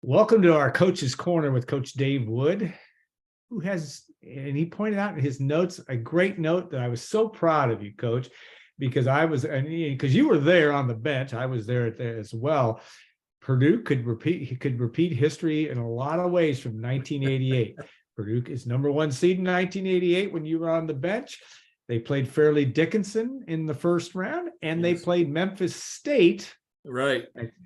Welcome to our Coach's Corner with Coach Dave Wood, who has, and he pointed out in his notes, a great note that I was so proud of you, Coach, because because you were there on the bench. I was there as well. Purdue could repeat history in a lot of ways from 1988. Purdue is number one seed in 1988 when you were on the bench. They played Fairleigh Dickinson in the first round, and they played Memphis State. Right.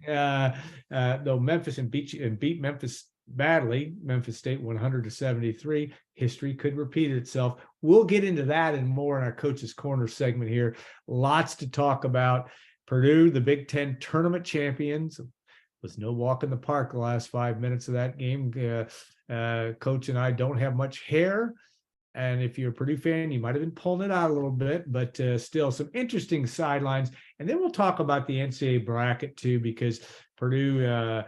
Though Memphis beat Memphis badly. Memphis State 100-73. History could repeat itself. We'll get into that and more in our Coach's Corner segment here. Lots to talk about. Purdue, the Big Ten tournament champions. Was no walk in the park the last 5 minutes of that game. Coach and I don't have much hair. And if you're a Purdue fan, you might have been pulling it out a little bit, but still some interesting sidelines. And then we'll talk about the NCAA bracket too, because Purdue,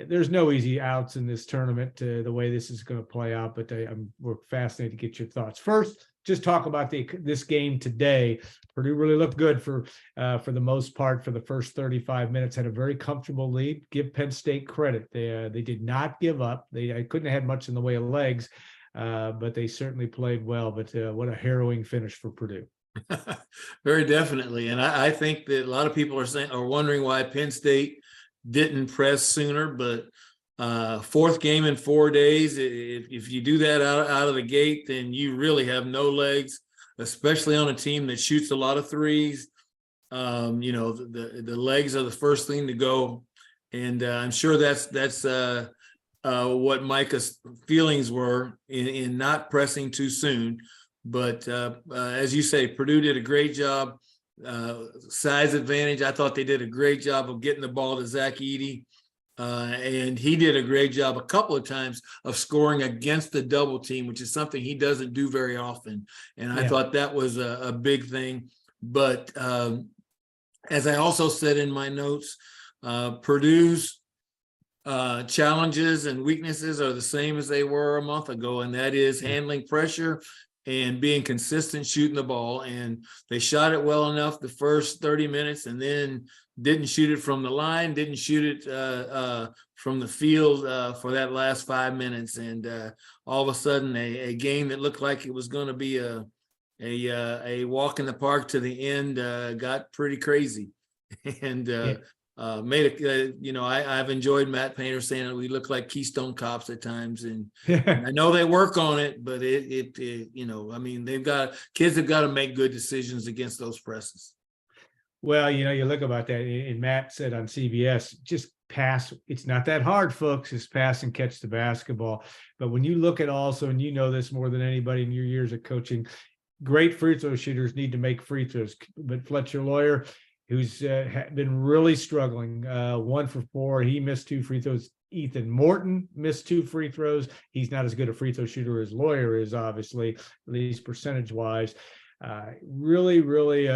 there's no easy outs in this tournament, the way this is going to play out. But we're fascinated to get your thoughts. First, just talk about this game today. Purdue really looked good for the most part for the first 35 minutes. Had a very comfortable lead. Give Penn State credit. They did not give up. They couldn't have had much in the way of legs. But they certainly played well. But what a harrowing finish for Purdue. Very definitely. And I think that a lot of people are wondering why Penn State didn't press sooner. But fourth game in 4 days, if you do that out of the gate, then you really have no legs, especially on a team that shoots a lot of threes. The legs are the first thing to go. And I'm sure that's what Micah's feelings were in not pressing too soon. But as you say, Purdue did a great job. Size advantage. I thought they did a great job of getting the ball to Ross-Ade. And he did a great job a couple of times of scoring against the double team, which is something he doesn't do very often. And I thought that was a big thing. But as I also said in my notes, Purdue's challenges and weaknesses are the same as they were a month ago, and that is handling pressure and being consistent shooting the ball. And they shot it well enough the first 30 minutes and then didn't shoot it from the line, didn't shoot it from the field for that last 5 minutes. And all of a sudden a game that looked like it was going to be a walk in the park to the end got pretty crazy. And I've enjoyed Matt Painter saying that we look like Keystone Cops at times, and I know they work on it, but kids have got to make good decisions against those presses. Well, you look about that, and Matt said on CBS, just pass. It's not that hard, folks. Just pass and catch the basketball. But when you look at also, and you know this more than anybody in your years of coaching, great free throw shooters need to make free throws. But Fletcher Lawyer, who's been really struggling, 1 for 4. He missed 2 free throws. Ethan Morton missed 2 free throws. He's not as good a free throw shooter as Lawyer is, obviously, at least percentage-wise. Really, really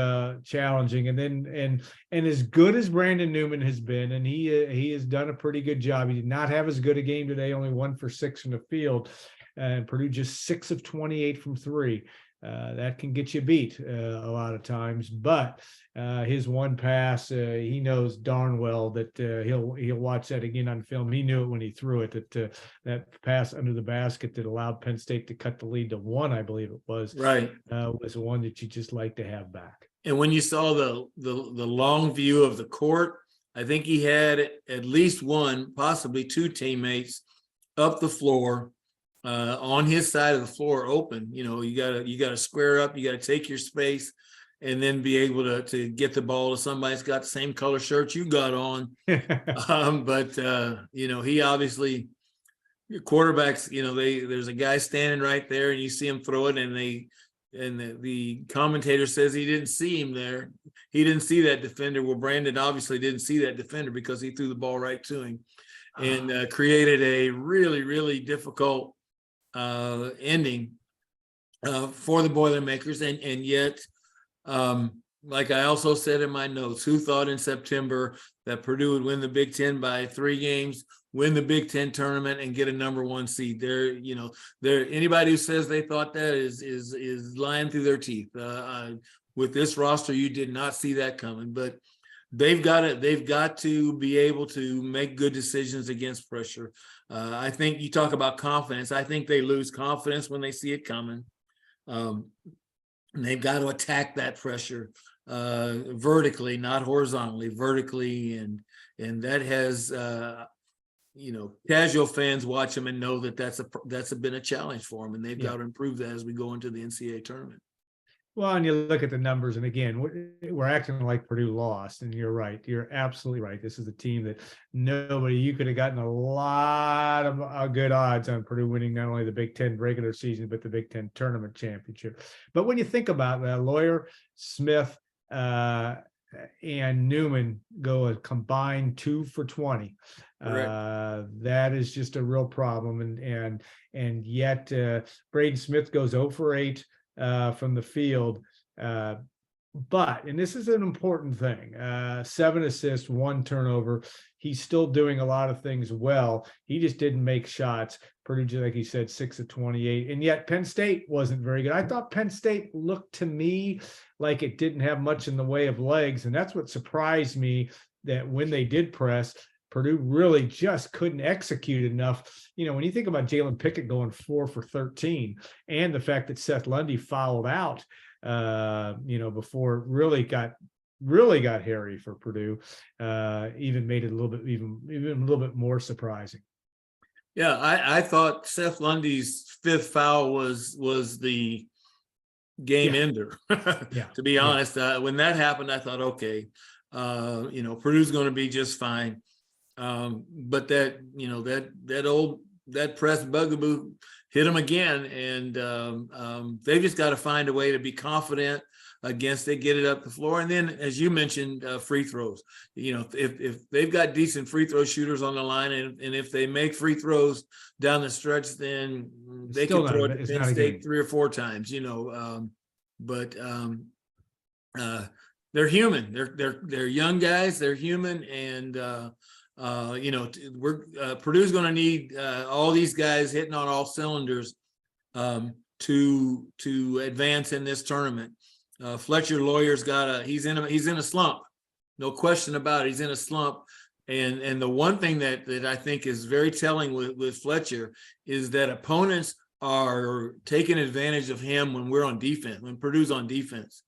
challenging. And as good as Brandon Newman has been, and he has done a pretty good job. He did not have as good a game today, only 1 for 6 from the field. And Purdue just 6 of 28 from 3. That can get you beat a lot of times, but his one pass, he knows darn well that he'll watch that again on film. He knew it when he threw it, that pass under the basket that allowed Penn State to cut the lead to 1, I believe it was. Right, was one that you just like to have back. And when you saw the long view of the court, I think he had at least 1, possibly 2 teammates up the floor. On his side of the floor open. You gotta square up, you gotta take your space, and then be able to get the ball to somebody that's got the same color shirt you got on. He obviously, quarterbacks, there's a guy standing right there and you see him throw it, and the commentator says he didn't see him there. He didn't see that defender. Well, Brandon obviously didn't see that defender because he threw the ball right to him and created a really, really difficult ending for the Boilermakers. And yet, like I also said in my notes, who thought in September that Purdue would win the Big Ten by 3 games, win the Big Ten tournament, and get a number 1 seed? There, anybody who says they thought that is lying through their teeth. With this roster, you did not see that coming. But they've got to be able to make good decisions against pressure. I think you talk about confidence. I think they lose confidence when they see it coming. And they've got to attack that pressure vertically, not horizontally, vertically. And that has, casual fans watch them and know that that's been a challenge for them. And they've got to improve that as we go into the NCAA tournament. Well, and you look at the numbers, and again, we're acting like Purdue lost, and you're right. You're absolutely right. This is a team that you could have gotten a lot of good odds on Purdue winning not only the Big Ten regular season, but the Big Ten tournament championship. But when you think about that, Lawyer, Smith, and Newman go a combined 2 for 20. That is just a real problem. And yet Braden Smith goes 0 for 8. From the field. But, and this is an important thing, 7 assists, 1 turnover. He's still doing a lot of things well. He just didn't make shots. Purdue, like he said, 6 of 28. And yet Penn State wasn't very good. I thought Penn State looked to me like it didn't have much in the way of legs. And that's what surprised me, that when they did press, Purdue really just couldn't execute enough. When you think about Jalen Pickett going 4 for 13, and the fact that Seth Lundy fouled out, before it really got hairy for Purdue, even made it a little bit more surprising. Yeah, I thought Seth Lundy's 5th foul was the game ender. To be honest, when that happened, I thought, okay, Purdue's going to be just fine. But that press bugaboo hit them again, and they've just got to find a way to be confident against it, get it up the floor. And then, as you mentioned, free throws. If they've got decent free throw shooters on the line, and if they make free throws down the stretch, then they can throw it to Penn State 3 or 4 times. But they're human. They're young guys. They're human, and Purdue's going to need all these guys hitting on all cylinders to advance in this tournament. Fletcher Lawyer's he's in a slump, no question about it. He's in a slump, and the one thing that I think is very telling with Fletcher is that opponents are taking advantage of him when we're on defense. When Purdue's on defense,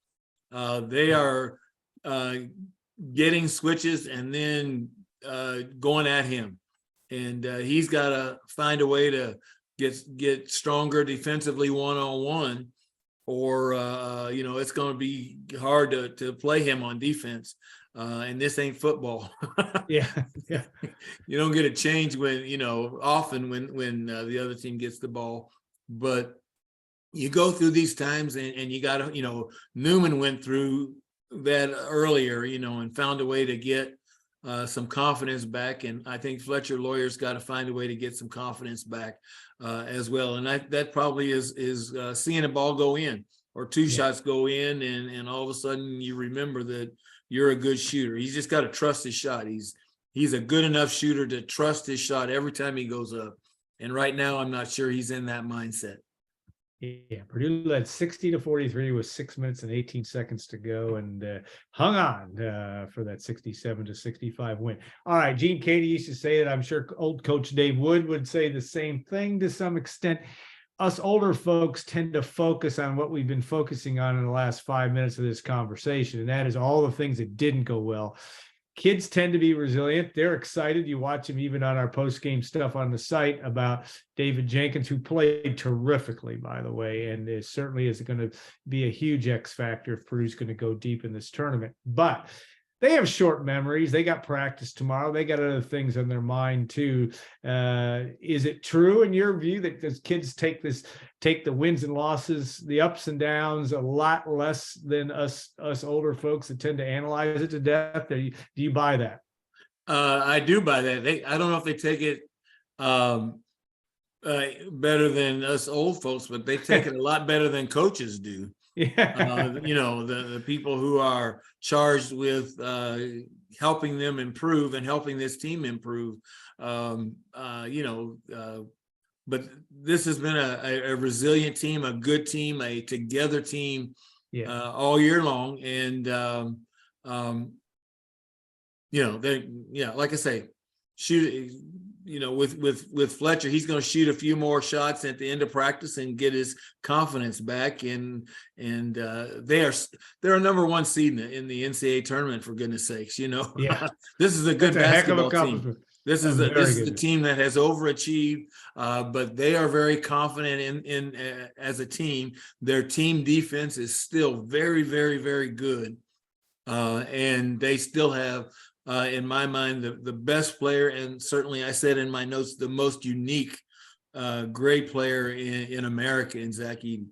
they are getting switches and then going at him, and he's got to find a way to get stronger defensively one-on-one, or it's going to be hard to play him on defense, and this ain't football. yeah You don't get a change often when the other team gets the ball, but you go through these times, and you got to, Newman went through that earlier, and found a way to get some confidence back. And I think Fletcher Lawyer's got to find a way to get some confidence back as well. And that probably is seeing a ball go in, or 2 shots go in, and all of a sudden you remember that you're a good shooter. He's just got to trust his shot. He's a good enough shooter to trust his shot every time he goes up. And right now, I'm not sure he's in that mindset. Yeah, Purdue led 60-43 with 6 minutes and 18 seconds to go, and hung on for that 67-65 win. All right, Gene Katie used to say that. I'm sure old Coach Dave Wood would say the same thing to some extent. Us older folks tend to focus on what we've been focusing on in the last 5 minutes of this conversation, and that is all the things that didn't go well. Kids tend to be resilient. They're excited. You watch them even on our post-game stuff on the site about David Jenkins, who played terrifically, by the way, and it certainly is going to be a huge X factor if Purdue's going to go deep in this tournament. But they have short memories. They got practice tomorrow. They got other things on their mind too. Is it true in your view that those kids take the wins and losses, the ups and downs, a lot less than us older folks that tend to analyze it to death? Do you buy that? I do buy that. I don't know if they take it better than us old folks, but they take it a lot better than coaches do. Yeah. The people who are charged with helping them improve and helping this team improve. But this has been a resilient team, a good team, a together team all year long. And they, like I say, shoot, with Fletcher, he's going to shoot a few more shots at the end of practice and get his confidence back. And they're a number one seed in the NCAA tournament, for goodness sakes. Yeah. This is a good basketball team. This is the team that has overachieved, but they are very confident in as a team. Their team defense is still very, very, very good, and they still have, in my mind, the best player, and certainly I said in my notes, the most unique, great player in America, in Zach-Edey.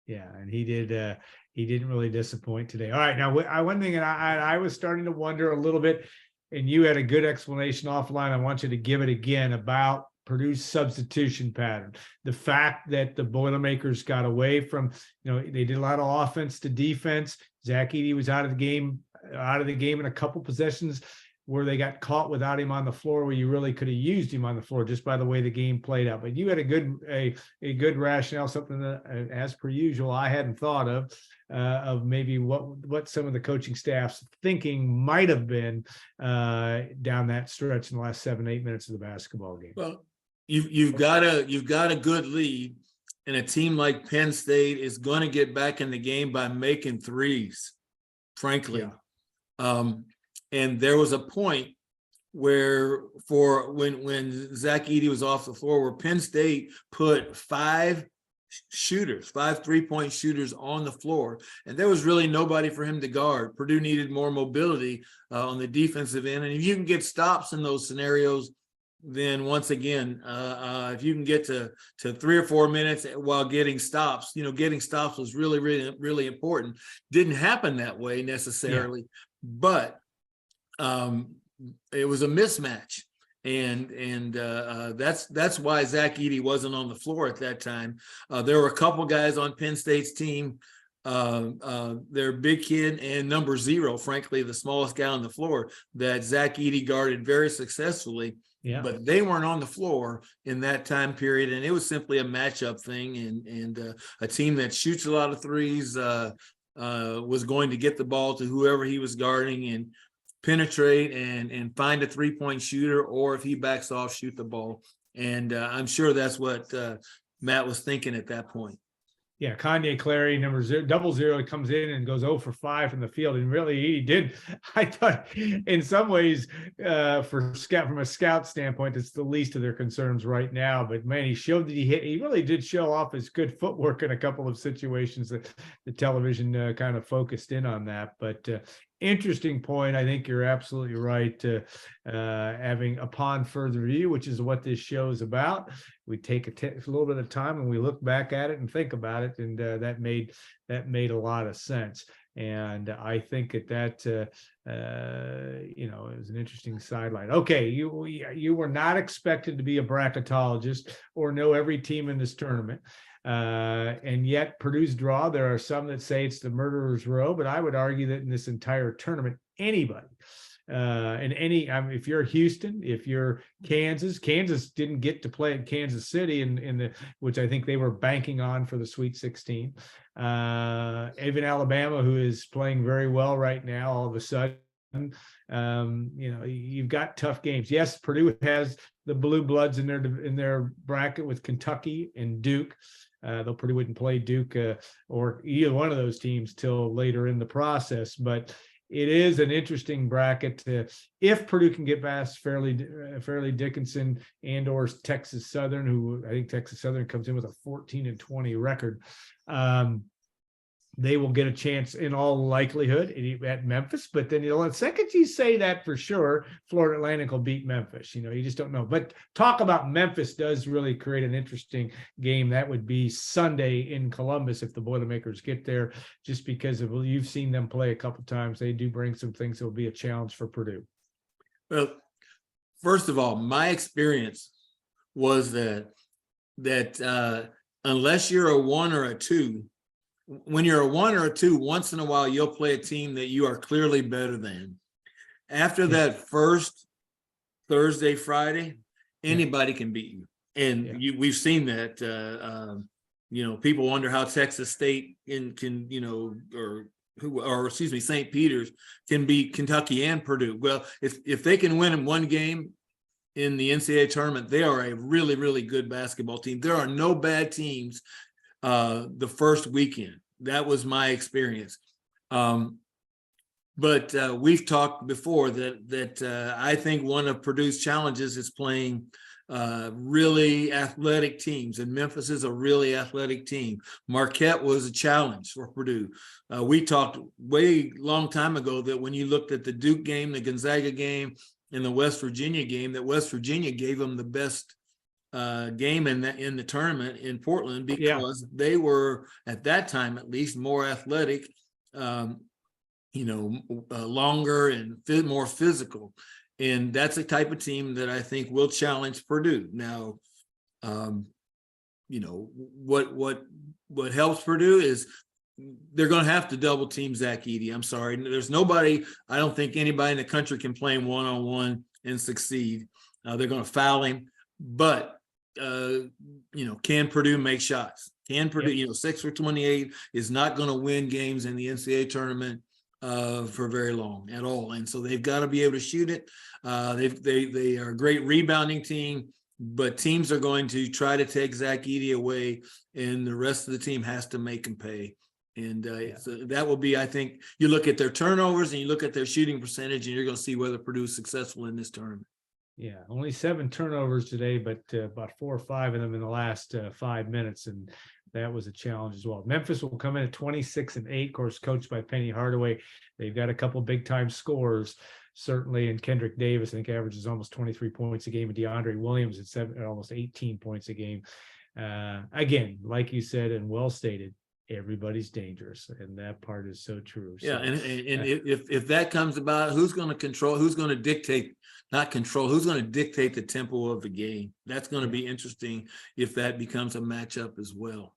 Yeah, and he didn't really disappoint today. All right, now one thing, and I was starting to wonder a little bit, and you had a good explanation offline. I want you to give it again about Purdue's substitution pattern. The fact that the Boilermakers got away from, they did a lot of offense to defense. Zach-Edey was out of the game in a couple possessions where they got caught without him on the floor, where you really could have used him on the floor just by the way the game played out. But you had a good rationale, something that, as per usual, I hadn't thought of maybe what some of the coaching staff's thinking might have been down that stretch in the last 7-8 minutes of the basketball game. Well, you've got a good lead, and a team like Penn State is going to get back in the game by making threes, frankly. Yeah. And there was a point where when Zach-Edey was off the floor, where Penn State put 5 3-point shooters on the floor, and there was really nobody for him to guard. Purdue needed more mobility on the defensive end, and if you can get stops in those scenarios, then once again, if you can get to 3 or 4 minutes while getting stops, getting stops was really, really, really important. Didn't happen that way necessarily, but it was a mismatch. And that's why Zach-Edey wasn't on the floor at that time. There were a couple guys on Penn State's team, their big kid and number 0, frankly, the smallest guy on the floor, that Zach-Edey guarded very successfully. Yeah. But they weren't on the floor in that time period, and it was simply a matchup thing. And a team that shoots a lot of threes was going to get the ball to whoever he was guarding and penetrate and find a 3-point shooter, or if he backs off, shoot the ball. And I'm sure that's what Matt was thinking at that point. Yeah, Kanye Clary, number 000, comes in and goes 0 for 5 from the field, and really he did. I thought, in some ways, from a scout standpoint, it's the least of their concerns right now. But man, he showed that he really did show off his good footwork in a couple of situations that the television kind of focused in on that. But interesting point. I think you're absolutely right. Having upon further review, which is what this show is about, we take a little bit of time and we look back at it and think about it, and that made a lot of sense. And I think that it was an interesting sideline. Okay, you were not expected to be a bracketologist or know every team in this tournament. And yet Purdue's draw, there are some that say it's the murderer's row, but I would argue that in this entire tournament, anybody, if you're Houston, if you're Kansas didn't get to play at Kansas City which I think they were banking on for the Sweet 16. Even Alabama, who is playing very well right now, all of a sudden, you've got tough games. Yes, Purdue has the blue bloods in their bracket with Kentucky and Duke. Though Purdue wouldn't play Duke or either one of those teams till later in the process. But it is an interesting bracket. If Purdue can get past Fairleigh Dickinson and or Texas Southern, who I think Texas Southern comes in with a 14-20 record, they will get a chance in all likelihood at Memphis. But then, the second you say that, for sure, Florida Atlantic will beat Memphis. You just don't know. But talk about Memphis does really create an interesting game. That would be Sunday in Columbus if the Boilermakers get there, just because you've seen them play a couple times. They do bring some things that will be a challenge for Purdue. Well, first of all, my experience was that unless you're a 1 or a 2, when you're a 1 or a 2, once in a while you'll play a team that you are clearly better than. After that first Thursday, Friday, anybody can beat you. And we've seen that. People wonder how Texas State or St. Peter's can beat Kentucky and Purdue. Well, if they can win in one game in the NCAA tournament, they are a really, really good basketball team. There are no bad teams the first weekend. That was my experience. But we've talked before that I think one of Purdue's challenges is playing really athletic teams, and Memphis is a really athletic team. Marquette was a challenge for Purdue. We talked way long time ago that when you looked at the Duke game, the Gonzaga game, and the West Virginia game, that West Virginia gave them the best game in the tournament in Portland because they were, at that time at least, more athletic, longer and more physical. And that's a type of team that I think will challenge Purdue. Now, what helps Purdue is they're going to have to double team Zach-Edey. I'm sorry. There's nobody, I don't think anybody in the country can play him one-on-one and succeed. They're going to foul him. But, can Purdue make shots? Can Purdue, 6 for 28 is not going to win games in the NCAA tournament for very long at all. And so they've got to be able to shoot it. They are a great rebounding team, but teams are going to try to take Zach-Edey away, and the rest of the team has to make him pay. And so that will be, I think, you look at their turnovers and you look at their shooting percentage, and you're going to see whether Purdue is successful in this tournament. Yeah, only 7 turnovers today, but about 4 or 5 of them in the last 5 minutes, and that was a challenge as well. Memphis will come in at 26-8, of course, coached by Penny Hardaway. They've got a couple big-time scorers, certainly, and Kendrick Davis, I think, averages almost 23 points a game, and DeAndre Williams at almost 18 points a game. Again, like you said and well stated, everybody's dangerous, and that part is so true. Yeah, so, and if that comes about, who's going to control, who's going to dictate, not control, who's going to dictate the tempo of the game? That's going to be interesting if that becomes a matchup as well.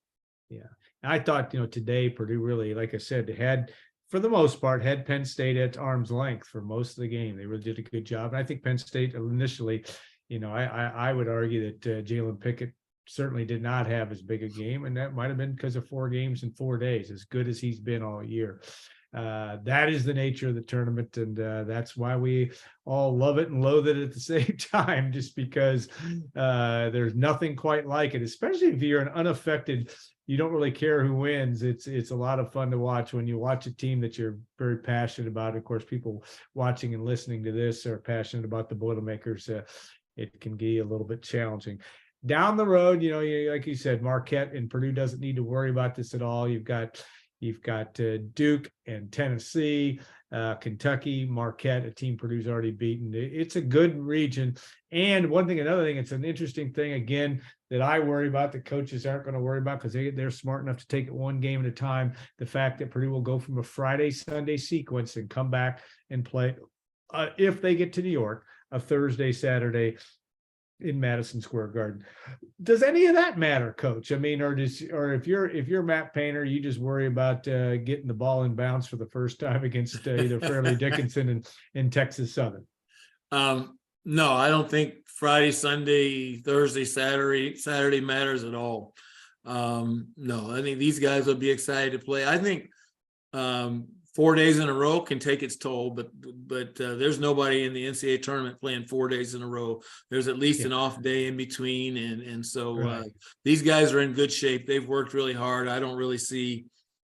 Yeah, I thought, today Purdue really, like I said, had, for the most part, had Penn State at arm's length for most of the game. They really did a good job. And I think Penn State initially, I would argue that Jalen Pickett certainly did not have as big a game, and that might have been because of 4 games in 4 days, as good as he's been all year. That is the nature of the tournament, and that's why we all love it and loathe it at the same time, just because there's nothing quite like it, especially if you're an unaffected, you don't really care who wins. It's a lot of fun to watch when you watch a team that you're very passionate about. Of course, people watching and listening to this are passionate about the Boilermakers. It can be a little bit challenging. Down the road, like you said, Marquette and Purdue doesn't need to worry about this at all. You've got Duke and Tennessee, Kentucky, Marquette, a team Purdue's already beaten. It's a good region. And another thing, it's an interesting thing, again, that I worry about, the coaches aren't going to worry about because they're smart enough to take it one game at a time. The fact that Purdue will go from a Friday, Sunday sequence and come back and play, if they get to New York, a Thursday, Saturday in Madison Square Garden. Does any of that matter, Coach? I mean, or if you're Matt Painter, you just worry about getting the ball in bounds for the first time against either Fairleigh Dickinson and Texas Southern? No, I don't think Friday, Sunday, Thursday, Saturday matters at all. No, I think these guys will be excited to play. I think 4 days in a row can take its toll, but there's nobody in the NCAA tournament playing 4 days in a row. There's at least an off day in between, and so these guys are in good shape. They've worked really hard. I don't really see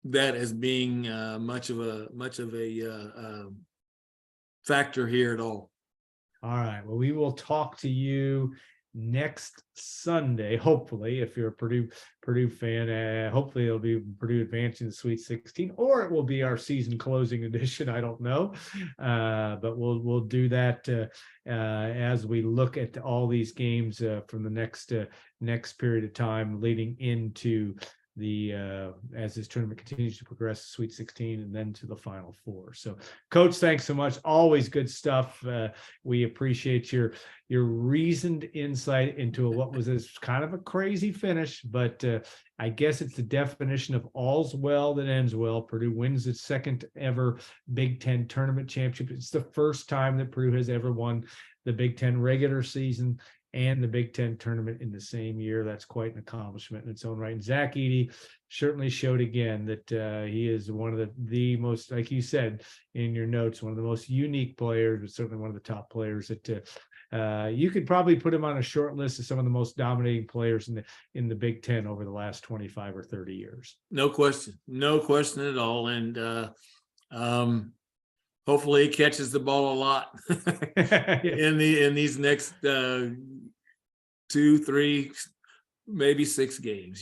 that as being much of a factor here at all. All right. Well, we will talk to you next Sunday, hopefully, if you're a Purdue fan. Hopefully it'll be Purdue advancing the Sweet 16, or it will be our season closing edition. I don't know, but we'll do that as we look at all these games from the next period of time leading into the as this tournament continues to progress, Sweet 16 and then to the Final Four. So, Coach, thanks so much. Always good stuff. We appreciate your reasoned insight into what was this kind of a crazy finish, but I guess it's the definition of all's well that ends well. Purdue wins its second ever Big Ten tournament championship. It's the first time that Purdue has ever won the Big Ten regular season. and the Big Ten tournament in the same year. That's quite an accomplishment in its own right. And Ross-Ade certainly showed again that he is one of the most, like you said in your notes, one of the most unique players, but certainly one of the top players that you could probably put him on a short list of some of the most dominating players in the Big Ten over the last 25 or 30 years. No question at all. And hopefully he catches the ball a lot in these next 2, 3, maybe 6 games,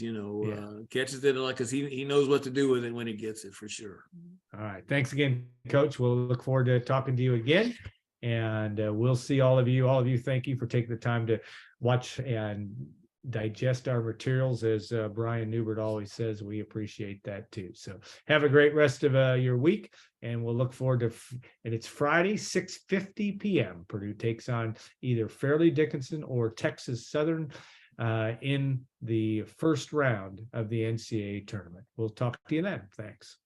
catches it because he knows what to do with it when he gets it, for sure. All right. Thanks again, Coach. We'll look forward to talking to you again. And we'll see all of you. All of you, thank you for taking the time to watch and digest our materials. As Brian Newbert always says, we appreciate that too. So have a great rest of your week, and we'll look forward to, and it's Friday, 6:50 p.m. Purdue takes on either Fairleigh Dickinson or Texas Southern in the first round of the NCAA tournament. We'll talk to you then. Thanks.